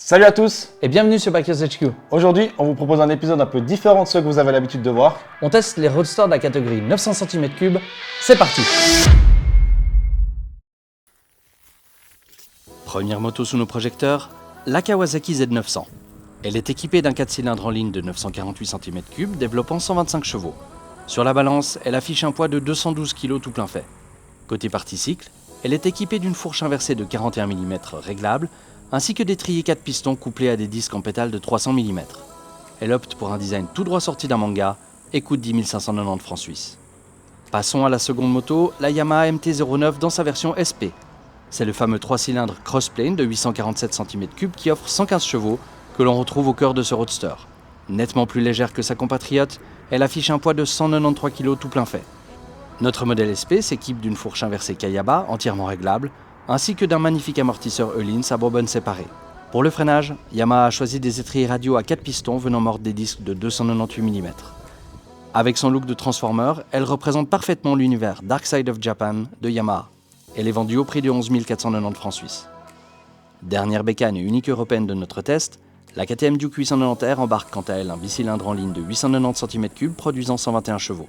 Salut à tous. Et bienvenue sur Bikers HQ. Aujourd'hui, on vous propose un épisode un peu différent de ceux que vous avez l'habitude de voir. On teste les roadsters de la catégorie 900 cm3. C'est parti. Première moto sous nos projecteurs, la Kawasaki Z900. Elle est équipée d'un 4 cylindres en ligne de 948 cm3 développant 125 chevaux. Sur la balance, elle affiche un poids de 212 kg tout plein fait. Côté partie cycle, elle est équipée d'une fourche inversée de 41 mm réglable, ainsi que d'étriers 4 pistons couplés à des disques en pétale de 300 mm. Elle opte pour un design tout droit sorti d'un manga et coûte 10 590 francs suisses. Passons à la seconde moto, la Yamaha MT-09 dans sa version SP. C'est le fameux 3 cylindres crossplane de 847 cm3 qui offre 115 chevaux que l'on retrouve au cœur de ce roadster. Nettement plus légère que sa compatriote, elle affiche un poids de 193 kg tout plein fait. Notre modèle SP s'équipe d'une fourche inversée Kayaba entièrement réglable, ainsi que d'un magnifique amortisseur Öhlins à bourbonne séparée. Pour le freinage, Yamaha a choisi des étriers radio à 4 pistons venant mordre des disques de 298 mm. Avec son look de transformer, elle représente parfaitement l'univers Dark Side of Japan de Yamaha. Elle est vendue au prix de 11 490 francs suisses. Dernière bécane et unique européenne de notre test, la KTM Duke 890R embarque quant à elle un bicylindre en ligne de 890 cm3 produisant 121 chevaux.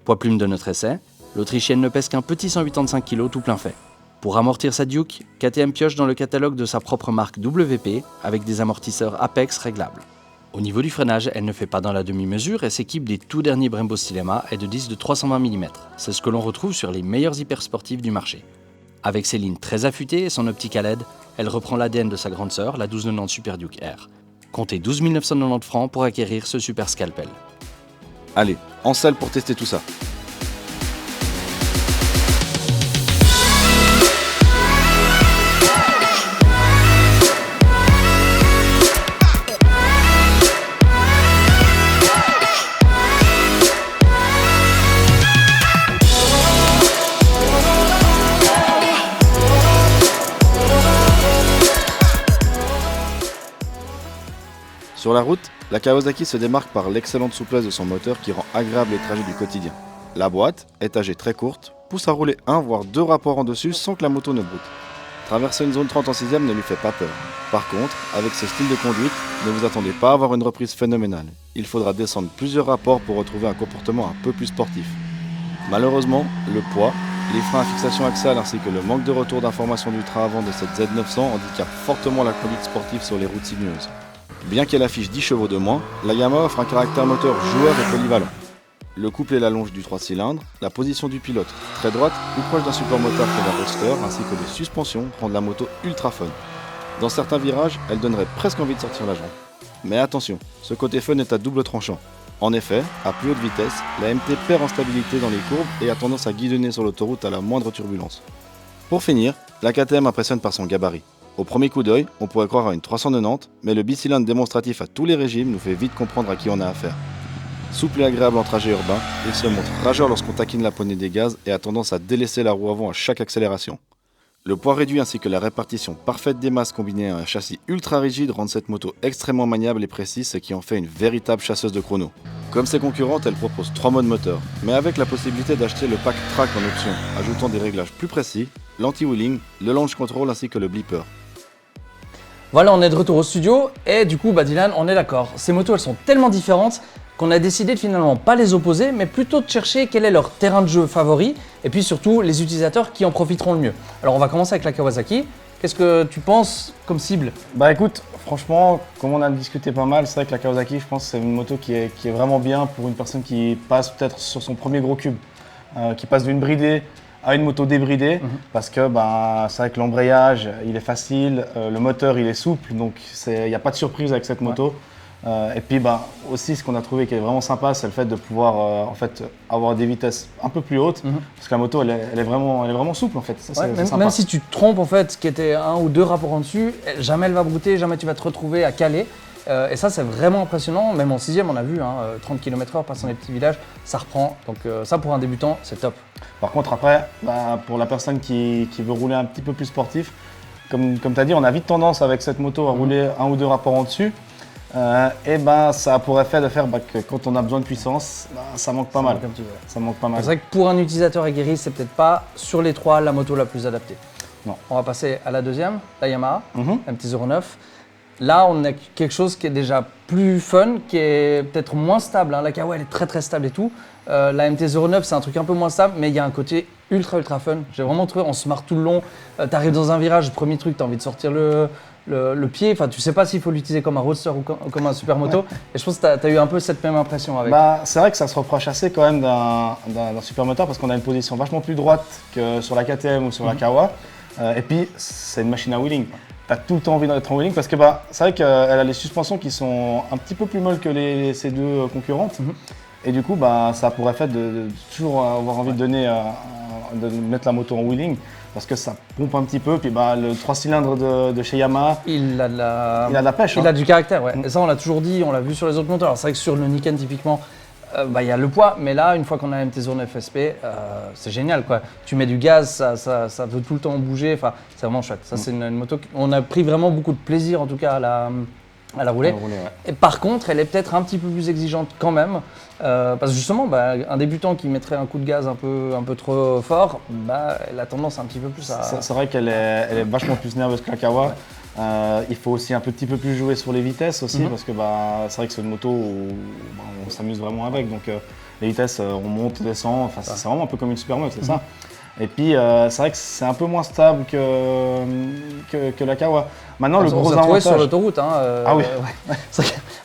Poids plume de notre essai, l'Autrichienne ne pèse qu'un petit 185 kg tout plein fait. Pour amortir sa Duke, KTM pioche dans le catalogue de sa propre marque WP avec des amortisseurs Apex réglables. Au niveau du freinage, elle ne fait pas dans la demi-mesure et s'équipe des tout derniers Brembo Stylema et de disques de 320 mm. C'est ce que l'on retrouve sur les meilleurs hypersportifs du marché. Avec ses lignes très affûtées et son optique à LED, elle reprend l'ADN de sa grande sœur, la 1290 Super Duke R. Comptez 12 990 francs pour acquérir ce super scalpel. Allez, en salle pour tester tout ça. Sur la route, la Kawasaki se démarque par l'excellente souplesse de son moteur qui rend agréable les trajets du quotidien. La boîte, étagée très courte, pousse à rouler un voire deux rapports en dessus sans que la moto ne broute. Traverser une zone 30 en 6ème ne lui fait pas peur. Par contre, avec ce style de conduite, ne vous attendez pas à avoir une reprise phénoménale. Il faudra descendre plusieurs rapports pour retrouver un comportement un peu plus sportif. Malheureusement, le poids, les freins à fixation axiale ainsi que le manque de retour d'information du train avant de cette Z900 handicapent fortement la conduite sportive sur les routes sinueuses. Bien qu'elle affiche 10 chevaux de moins, la Yamaha offre un caractère moteur joueur et polyvalent. Le couple et la longe du 3 cylindres, la position du pilote très droite ou proche d'un support moteur qu'est la roadster ainsi que les suspensions rendent la moto ultra fun. Dans certains virages, elle donnerait presque envie de sortir la jambe. Mais attention, ce côté fun est à double tranchant. En effet, à plus haute vitesse, la MT perd en stabilité dans les courbes et a tendance à guidonner sur l'autoroute à la moindre turbulence. Pour finir, la KTM impressionne par son gabarit. Au premier coup d'œil, on pourrait croire à une 390, mais le bicylindre démonstratif à tous les régimes nous fait vite comprendre à qui on a affaire. Souple et agréable en trajet urbain, il se montre rageur lorsqu'on taquine la poignée des gaz et a tendance à délaisser la roue avant à chaque accélération. Le poids réduit ainsi que la répartition parfaite des masses combinée à un châssis ultra rigide rendent cette moto extrêmement maniable et précise, ce qui en fait une véritable chasseuse de chrono. Comme ses concurrentes, elle propose 3 modes moteur, mais avec la possibilité d'acheter le pack track en option, ajoutant des réglages plus précis, l'anti-wheeling, le launch control ainsi que le blipper. Voilà, on est de retour au studio et du coup, Dylan, on est d'accord. Ces motos, elles sont tellement différentes qu'on a décidé de finalement pas les opposer, mais plutôt de chercher quel est leur terrain de jeu favori et puis surtout les utilisateurs qui en profiteront le mieux. Alors on va commencer avec la Kawasaki. Qu'est-ce que tu penses comme cible? Bah écoute, franchement, comme on a discuté pas mal, c'est vrai que la Kawasaki, je pense que c'est une moto qui est vraiment bien pour une personne qui passe peut-être sur son premier gros cube, qui passe d'une bridée à une moto débridée, parce que c'est vrai que l'embrayage, il est facile, le moteur, il est souple, donc il n'y a pas de surprise avec cette moto. Et puis aussi, ce qu'on a trouvé qui est vraiment sympa, c'est le fait de pouvoir avoir des vitesses un peu plus hautes, parce que la moto, elle est vraiment souple en fait. Ça, même si tu te trompes en fait, qui était un ou deux rapports en dessus, jamais elle va brouter, jamais tu vas te retrouver à caler. Et ça, c'est vraiment impressionnant. Même en 6ème, on a vu, 30 km/h passant les petits villages, ça reprend. Donc ça, pour un débutant, c'est top. Par contre, après, pour la personne qui veut rouler un petit peu plus sportif, comme tu as dit, on a vite tendance avec cette moto à rouler un ou deux rapports en dessus. Ça pourrait faire que quand on a besoin de puissance, ça manque pas mal. Ça manque pas mal. C'est vrai que pour un utilisateur aguerri, c'est peut-être pas sur les trois la moto la plus adaptée. Non. On va passer à la deuxième, la Yamaha, MT-09. Là, on a quelque chose qui est déjà plus fun, qui est peut-être moins stable. Hein. La Kawa, elle est très très stable et tout. La MT-09, c'est un truc un peu moins stable, mais il y a un côté ultra fun. J'ai vraiment trouvé, on se marre tout le long. T'arrives dans un virage, premier truc, t'as envie de sortir le pied. Enfin, tu sais pas s'il faut l'utiliser comme un roadster ou comme un supermoto. Ouais. Et je pense que t'as eu un peu cette même impression avec. C'est vrai que ça se reproche assez quand même d'un supermoteur parce qu'on a une position vachement plus droite que sur la KTM ou sur la Kawa. Et puis, c'est une machine à wheeling. T'as tout le temps envie d'être en wheeling parce que c'est vrai qu'elle a les suspensions qui sont un petit peu plus molles que ces deux concurrentes. Et du coup, ça pourrait faire de toujours avoir envie de mettre la moto en wheeling parce que ça pompe un petit peu. Puis le 3 cylindres de chez Yamaha, il a de la pêche. Il a du caractère, ouais. Et ça, on l'a toujours dit, on l'a vu sur les autres moteurs. Alors, c'est vrai que sur le Niken, typiquement, il y a le poids, mais là, une fois qu'on a la MT-09 SP, c'est génial, quoi. Tu mets du gaz, ça veut tout le temps bouger. Enfin, c'est vraiment chouette. Ça, c'est une moto on a pris vraiment beaucoup de plaisir, en tout cas, à la rouler. Ouais. Et par contre, elle est peut-être un petit peu plus exigeante quand même, parce que justement, un débutant qui mettrait un coup de gaz un peu trop fort, elle a tendance un petit peu plus à... C'est vrai qu'elle est vachement plus nerveuse que la Kawa. Il faut aussi un petit peu plus jouer sur les vitesses aussi, parce que c'est vrai que c'est une moto où on s'amuse vraiment avec. Donc les vitesses, on monte, descend, c'est vraiment un peu comme une supermoto, c'est ça. Et puis c'est vrai que c'est un peu moins stable que la Kawa. Maintenant, le gros avantage sur l'autoroute. Ah oui.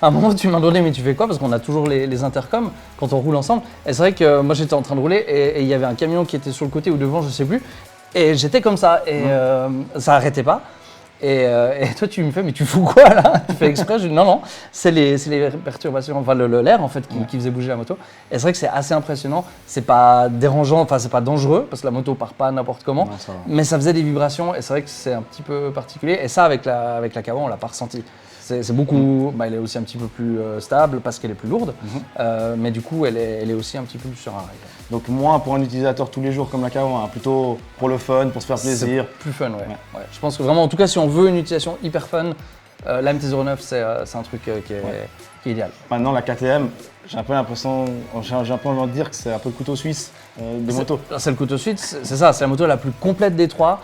À un moment, tu m'as demandé, mais tu fais quoi? Parce qu'on a toujours les intercoms quand on roule ensemble. Et c'est vrai que moi, j'étais en train de rouler et il y avait un camion qui était sur le côté ou devant, je sais plus. Et j'étais comme ça et ça arrêtait pas. Et toi, tu me fais, mais tu fous quoi là? Tu fais exprès? Je dis non, c'est les perturbations, enfin l'air en fait qui faisait bouger la moto. Et c'est vrai que c'est assez impressionnant. C'est pas dérangeant, enfin c'est pas dangereux parce que la moto part pas n'importe comment. Non, mais ça faisait des vibrations et c'est vrai que c'est un petit peu particulier. Et ça, avec la Kawa, on l'a pas ressenti. C'est beaucoup. Elle est aussi un petit peu plus stable parce qu'elle est plus lourde. Mais du coup, elle est aussi un petit peu plus sur un rail. Donc moins pour un utilisateur tous les jours comme la Kawa, plutôt pour le fun, pour se faire plaisir. C'est plus fun, ouais. Je pense que vraiment, en tout cas, si on veut une utilisation hyper fun, la MT-09, c'est un truc qui est idéal. Maintenant, la KTM, j'ai un peu envie de dire que c'est un peu le couteau suisse des motos. C'est le couteau suisse, c'est ça, c'est la moto la plus complète des trois.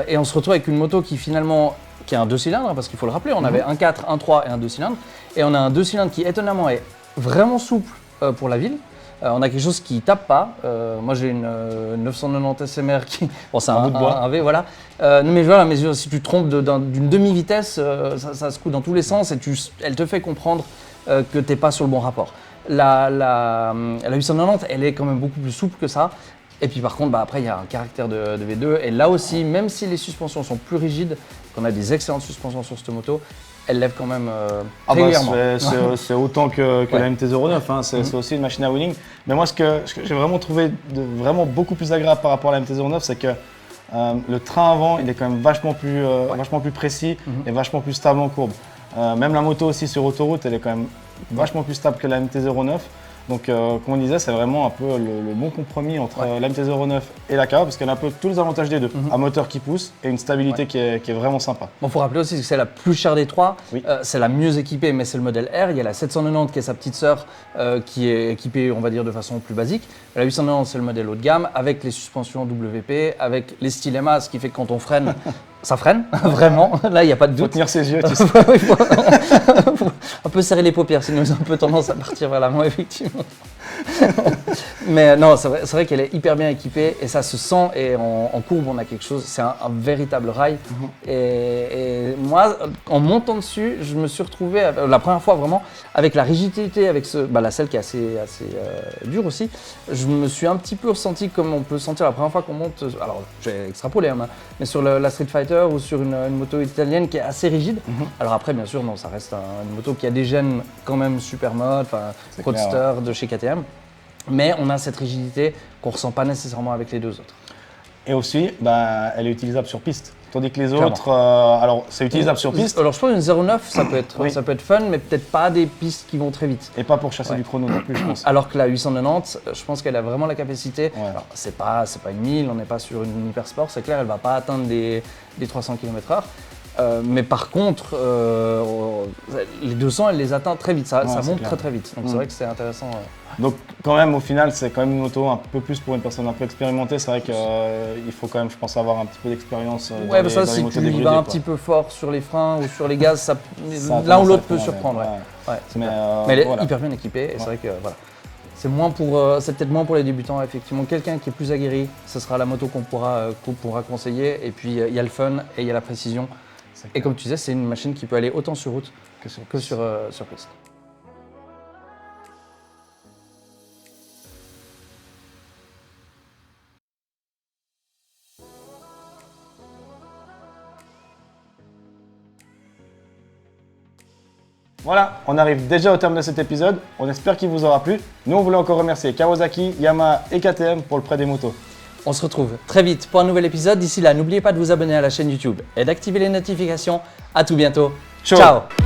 Et on se retrouve avec une moto qui finalement, qui a un 2 cylindres, parce qu'il faut le rappeler, on avait un 4, un 3 et un 2 cylindres. Et on a un 2 cylindres qui étonnamment est vraiment souple pour la ville. On a quelque chose qui tape pas. Moi j'ai une 990 SMR qui, c'est un bout de bois, un V, voilà. Mais voilà, mais si tu te trompes d'une demi-vitesse, ça se coud dans tous les sens et elle te fait comprendre que t'es pas sur le bon rapport. La 890, elle est quand même beaucoup plus souple que ça. Et puis par contre, après il y a un caractère de V2 et là aussi, même si les suspensions sont plus rigides, qu'on a des excellentes suspensions sur cette moto, elle lève quand même régulièrement. C'est autant que la MT-09, c'est aussi une machine à wheeling. Mais moi, ce que j'ai vraiment trouvé vraiment beaucoup plus agréable par rapport à la MT-09, c'est que le train avant, il est quand même vachement plus précis et vachement plus stable en courbe. Même la moto aussi sur autoroute, elle est quand même vachement plus stable que la MT-09. Donc, comme on disait, c'est vraiment un peu le bon compromis entre la MT-09 et la Kawa parce qu'elle a un peu tous les avantages des deux. Un moteur qui pousse et une stabilité qui est vraiment sympa. Bon, faut rappeler aussi que c'est la plus chère des trois, c'est la mieux équipée, mais c'est le modèle R. Il y a la 790 qui est sa petite sœur qui est équipée, on va dire, de façon plus basique. La 890, c'est le modèle haut de gamme avec les suspensions WP, avec les styles MA, ce qui fait que quand on freine, ça freine, vraiment. Là, il n'y a pas de doute. Faut tenir ses yeux, tu sais. Faut un peu serrer les paupières, sinon ils ont un peu tendance à partir vers l'avant, effectivement. Mais non, c'est vrai qu'elle est hyper bien équipée et ça se sent. Et en courbe, on a quelque chose, c'est un véritable rail. Et moi, en montant dessus, je me suis retrouvé la première fois vraiment avec la rigidité, avec la selle qui est assez dure aussi. Je me suis un petit peu ressenti comme on peut sentir la première fois qu'on monte. Alors, j'ai extrapolé, mais sur la Street Fighter ou sur une moto italienne qui est assez rigide. Alors après, bien sûr, non, ça reste une moto qui a des gènes quand même Supermode, Roadster de chez KTM. Mais on a cette rigidité qu'on ne ressent pas nécessairement avec les deux autres. Et aussi, elle est utilisable sur piste. Tandis que les autres, alors c'est utilisable sur piste. Alors je pense qu'une 09, ça peut être fun, mais peut-être pas des pistes qui vont très vite. Et pas pour chasser du chrono non plus, je pense. Alors que la 890, je pense qu'elle a vraiment la capacité. Alors c'est pas une 1000, on n'est pas sur une hyper sport, c'est clair, elle va pas atteindre des 300 km/h. Mais par contre, les 200, elle les atteint très vite, ça Ouais, monte clair. très vite. Donc c'est vrai que c'est intéressant. Donc quand même au final c'est quand même une moto un peu plus pour une personne un peu expérimentée. C'est vrai qu'il faut quand même je pense avoir un petit peu d'expérience dans Ouais, les, ça dans les si motos tu y débridées, vas un quoi. petit peu fort sur les freins ou sur les gaz, Ça a l'un ou tendance l'autre à peut être surprendre. ouais. Ouais, Mais, mais elle est voilà. hyper bien équipée et c'est Ouais. vrai que voilà. C'est peut-être moins pour les débutants, effectivement. Quelqu'un qui est plus aguerri, ce sera la moto qu'on pourra conseiller. Et puis il y a le fun et il y a la précision. C'est Et clair. comme tu disais, c'est une machine qui peut aller autant sur route que sur piste. Voilà, on arrive déjà au terme de cet épisode. On espère qu'il vous aura plu. Nous, on voulait encore remercier Kawasaki, Yamaha et KTM pour le prêt des motos. On se retrouve très vite pour un nouvel épisode. D'ici là, n'oubliez pas de vous abonner à la chaîne YouTube et d'activer les notifications. À tout bientôt. Ciao. Ciao.